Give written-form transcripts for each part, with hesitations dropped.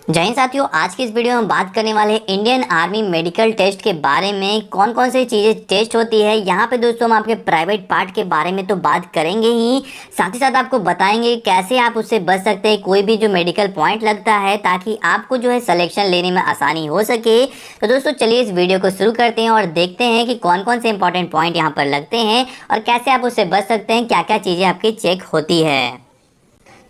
जय हिंद साथियों, आज की इस वीडियो में हम बात करने वाले हैं इंडियन आर्मी मेडिकल टेस्ट के बारे में। कौन कौन सी चीज़ें टेस्ट होती है यहाँ पे दोस्तों, हम आपके प्राइवेट पार्ट के बारे में तो बात करेंगे ही, साथ ही साथ आपको बताएंगे कैसे आप उससे बच सकते हैं कोई भी जो मेडिकल पॉइंट लगता है, ताकि आपको जो है सिलेक्शन लेने में आसानी हो सके। तो दोस्तों चलिए इस वीडियो को शुरू करते हैं और देखते हैं कि कौन कौन से इंपॉर्टेंट पॉइंट यहाँ पर लगते हैं और कैसे आप उससे बच सकते हैं, क्या क्या चीज़ें आपकी चेक होती है।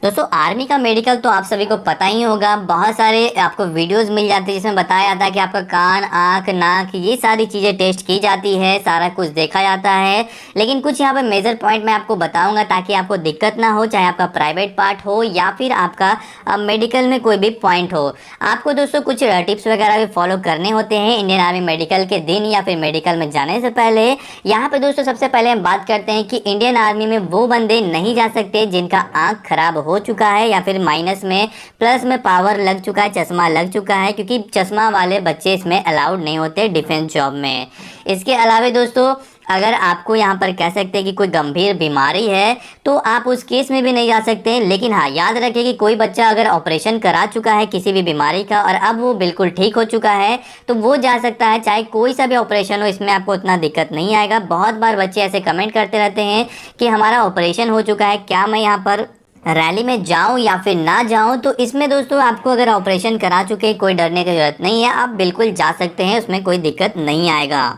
दोस्तों आर्मी का मेडिकल तो आप सभी को पता ही होगा, बहुत सारे आपको वीडियोस मिल जाते हैं जिसमें बताया जाता है कि आपका कान, आँख, नाक, ये सारी चीज़ें टेस्ट की जाती है, सारा कुछ देखा जाता है। लेकिन कुछ यहाँ पे मेजर पॉइंट मैं आपको बताऊंगा ताकि आपको दिक्कत ना हो, चाहे आपका प्राइवेट पार्ट हो या फिर आपका मेडिकल में कोई भी पॉइंट हो। आपको दोस्तों कुछ टिप्स वगैरह भी फॉलो करने होते हैं इंडियन आर्मी मेडिकल के दिन या फिर मेडिकल में जाने से पहले। यहाँ पे दोस्तों सबसे पहले हम बात करते हैं कि इंडियन आर्मी में वो बंदे नहीं जा सकते जिनका आँख खराब हो चुका है या फिर माइनस में प्लस में पावर लग चुका है, चश्मा लग चुका है, क्योंकि चश्मा वाले बच्चे इसमें अलाउड नहीं होते डिफेंस जॉब में। इसके अलावा दोस्तों अगर आपको यहाँ पर कह सकते हैं कि कोई गंभीर बीमारी है तो आप उस केस में भी नहीं जा सकते। लेकिन हाँ, याद रखिए कि कोई बच्चा अगर ऑपरेशन करा चुका है किसी भी बीमारी का और अब वो बिल्कुल ठीक हो चुका है तो वो जा सकता है, चाहे कोई सा भी ऑपरेशन हो, इसमें आपको उतना दिक्कत नहीं आएगा। बहुत बार बच्चे ऐसे कमेंट करते रहते हैं कि हमारा ऑपरेशन हो चुका है, क्या मैं यहाँ पर रैली में जाऊं या फिर ना जाऊं। तो इसमें दोस्तों आपको अगर ऑपरेशन करा चुके कोई डरने की जरूरत नहीं है, आप बिल्कुल जा सकते हैं, उसमें कोई दिक्कत नहीं आएगा।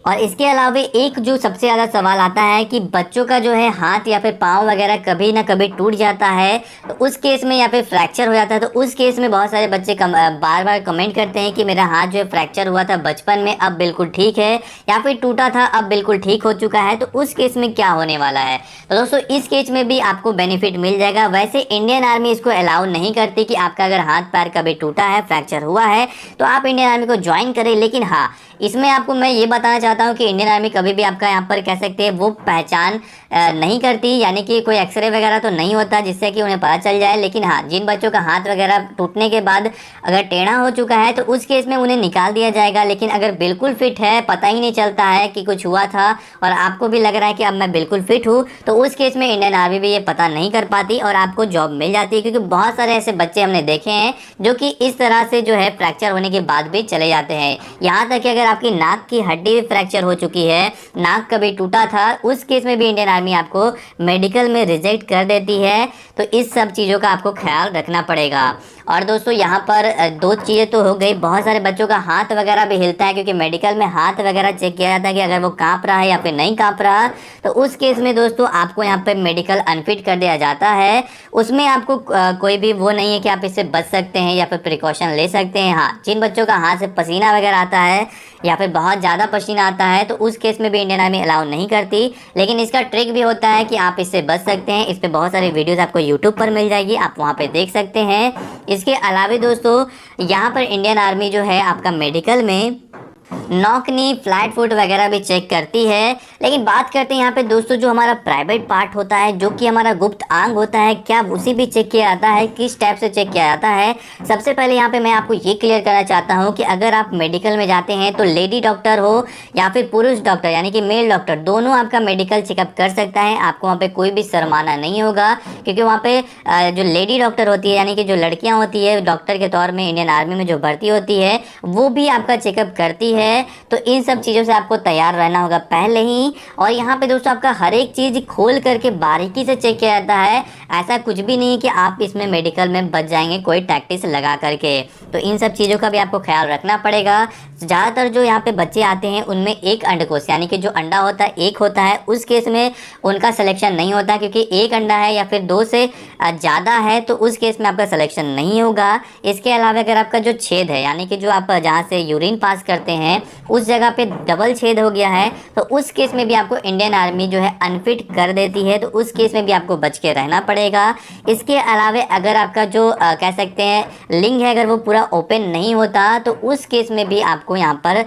और इसके अलावा एक जो सबसे ज़्यादा सवाल आता है कि बच्चों का जो है हाथ या फिर पाँव वगैरह कभी ना कभी टूट जाता है, तो उस केस में या फिर फ्रैक्चर हो जाता है, तो उस केस में बहुत सारे बच्चे बार बार कमेंट करते हैं कि मेरा हाथ जो है फ्रैक्चर हुआ था बचपन में, अब बिल्कुल ठीक है, या फिर टूटा था अब बिल्कुल ठीक हो चुका है, तो उस केस में क्या होने वाला है। तो दोस्तों इस केस में भी आपको बेनिफिट मिल जाएगा। वैसे इंडियन आर्मी इसको अलाउ नहीं करती कि आपका अगर हाथ पैर कभी टूटा है, फ्रैक्चर हुआ है, तो आप इंडियन आर्मी को ज्वाइन करें। लेकिन हाँ, इसमें आपको मैं ये बताना चाहता हूँ कि इंडियन आर्मी कभी भी आपका यहाँ पर कह सकते हैं वो पहचान नहीं करती, यानी कि कोई एक्सरे वगैरह तो नहीं होता जिससे कि उन्हें पता चल जाए। लेकिन हाँ, जिन बच्चों का हाथ वगैरह टूटने के बाद अगर टेढ़ा हो चुका है तो उस केस में उन्हें निकाल दिया जाएगा। लेकिन अगर बिल्कुल फिट है, पता ही नहीं चलता है कि कुछ हुआ था और आपको भी लग रहा है कि अब मैं बिल्कुल फिट हूँ, तो उस केस में इंडियन आर्मी भी ये पता नहीं कर पाती और आपको जॉब मिल जाती है। क्योंकि बहुत सारे ऐसे बच्चे हमने देखे हैं जो कि इस तरह से जो है फ्रैक्चर होने के बाद भी चले जाते हैं। यहाँ तक कि अगर आपकी नाक की हड्डी भी फ्रैक्चर हो चुकी है, नाक कभी टूटा था, उस केस में भी इंडियन आर्मी आपको मेडिकल में रिजेक्ट कर देती है। तो इस सब चीज़ों का आपको ख्याल रखना पड़ेगा। और दोस्तों यहाँ पर दो चीज़ें तो हो गई, बहुत सारे बच्चों का हाथ वगैरह भी हिलता है, क्योंकि मेडिकल में हाथ वगैरह चेक किया जाता है कि अगर वो काँप रहा है या फिर नहीं काँप रहा, तो उस केस में दोस्तों आपको यहाँ पर मेडिकल अनफिट कर दिया जाता है। उसमें आपको कोई भी वो नहीं है कि आप इससे बच सकते हैं या फिर प्रिकॉशन ले सकते हैं। हाँ, जिन बच्चों का हाथ से पसीना वगैरह आता है या फिर बहुत ज़्यादा पसीना आता है, तो उस केस में भी इंडियन आर्मी अलाउ नहीं करती। लेकिन इसका ट्रिक भी होता है कि आप इससे बच सकते हैं। इस पर बहुत सारी वीडियोस आपको यूट्यूब पर मिल जाएगी, आप वहाँ पे देख सकते हैं। इसके अलावा दोस्तों यहाँ पर इंडियन आर्मी जो है आपका मेडिकल में नॉकनी, फ्लैट फुट वगैरह भी चेक करती है। लेकिन बात करते हैं यहाँ पे दोस्तों जो हमारा प्राइवेट पार्ट होता है, जो कि हमारा गुप्त अंग होता है, क्या उसी भी चेक किया जाता है, किस टाइप से चेक किया जाता है। सबसे पहले यहाँ पे मैं आपको ये क्लियर करना चाहता हूँ कि अगर आप मेडिकल में जाते हैं तो लेडी डॉक्टर हो या फिर पुरुष डॉक्टर यानी कि मेल डॉक्टर, दोनों आपका मेडिकल चेकअप कर सकता है। आपको वहाँ पे कोई भी शर्माना नहीं होगा, क्योंकि वहाँ पे जो लेडी डॉक्टर होती है यानी कि जो लड़कियाँ होती है डॉक्टर के तौर में इंडियन आर्मी में जो भर्ती होती है, वो भी आपका चेकअप करती है। तो इन सब चीज़ों से आपको तैयार रहना होगा पहले ही। और यहाँ पे दोस्तों आपका हर एक चीज़ खोल करके बारीकी से चेक किया जाता है। ऐसा कुछ भी नहीं कि आप इसमें मेडिकल में बच जाएंगे कोई टैक्टिस लगा करके। तो इन सब चीज़ों का भी आपको ख्याल रखना पड़ेगा। ज़्यादातर जो यहाँ पे बच्चे आते हैं उनमें एक अंडकोश यानी कि जो अंडा होता है एक होता है, उस केस में उनका सिलेक्शन नहीं होता, क्योंकि एक अंडा है या फिर दो से ज़्यादा है तो उस केस में आपका सिलेक्शन नहीं होगा। इसके अलावा अगर आपका जो छेद है यानी कि जो आप जहाँ से यूरिन पास करते हैं उस जगह पे डबल छेद हो गया है, तो उस केस में भी आपको इंडियन आर्मी जो है अनफिट कर देती है। तो उस केस में भी आपको बच के रहना पड़ेगा। इसके अलावा अगर आपका जो कह सकते हैं लिंग है, अगर वो पूरा ओपन नहीं होता, तो उस केस में भी आपको यहाँ पर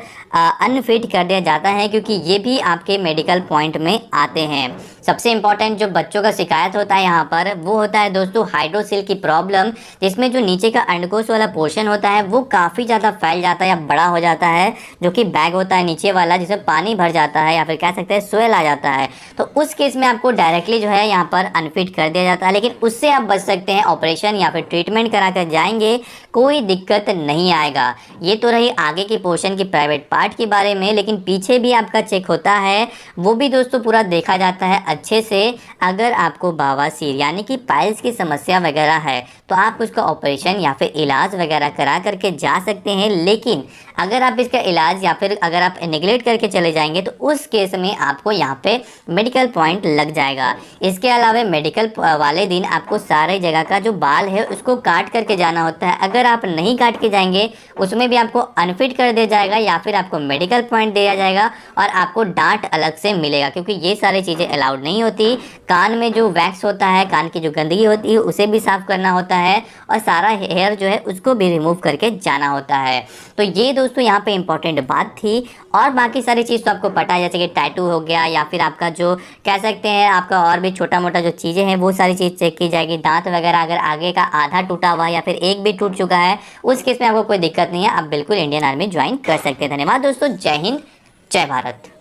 अनफिट कर दिया जाता है, क्योंकि ये भी आपके मेडिकल पॉइंट में आते हैं। सबसे इंपॉर्टेंट जो बच्चों का शिकायत होता है यहाँ पर वो होता है दोस्तों हाइड्रोसिल की प्रॉब्लम, जिसमें जो नीचे का अंडकोश वाला पोर्शन होता है वो काफ़ी ज़्यादा फैल जाता है या बड़ा हो जाता है, जो कि बैग होता है नीचे वाला जिसमें पानी भर जाता है या फिर कह सकते हैं स्वेल आ जाता है। तो उस केस में आपको डायरेक्टली जो है यहाँ पर अनफिट कर दिया जाता है, लेकिन उससे आप बच सकते हैं, ऑपरेशन या फिर ट्रीटमेंट करा कर जाएंगे, कोई दिक्कत नहीं आएगा। ये तो रही आगे की पोर्शन की प्राइवेट पार्ट के बारे में, लेकिन पीछे भी आपका चेक होता है, वो भी दोस्तों पूरा देखा जाता है अच्छे से। अगर आपको बवासीर यानी कि पाइल्स की समस्या वगैरह है तो आप उसका ऑपरेशन या फिर इलाज वगैरह करा करके जा सकते हैं, लेकिन अगर आप इसका इलाज या फिर अगर आप नेग्लेक्ट करके चले जाएंगे तो उस केस में आपको यहाँ पे मेडिकल पॉइंट लग जाएगा। इसके अलावा मेडिकल वाले दिन आपको सारे जगह का जो बाल है उसको काट करके जाना होता है। अगर आप नहीं काट के जाएंगे उसमें भी आपको अनफिट कर दिया जाएगा या फिर आपको मेडिकल पॉइंट दिया जाएगा और आपको डांट अलग से मिलेगा, क्योंकि ये सारी चीज़ें अलाउड नहीं होती। कान में जो वैक्स होता है, कान की जो गंदगी होती है उसे भी साफ़ करना होता है और सारा हेयर जो है उसको भी रिमूव करके जाना होता है। तो ये दोस्तों यहाँ पे इंपॉर्टेंट बात थी। और बाकी सारी चीज़ तो आपको पता है, जैसे कि टैटू हो गया या फिर आपका जो कह सकते हैं आपका और भी छोटा मोटा जो चीज़ें हैं वो सारी चीज़ चेक की जाएगी। दांत वगैरह अगर आगे का आधा टूटा हुआ है या फिर एक भी टूट चुका है उस केस में आपको कोई दिक्कत नहीं है, आप बिल्कुल इंडियन आर्मी ज्वाइन कर सकते हैं। धन्यवाद दोस्तों, जय हिंद, जय भारत।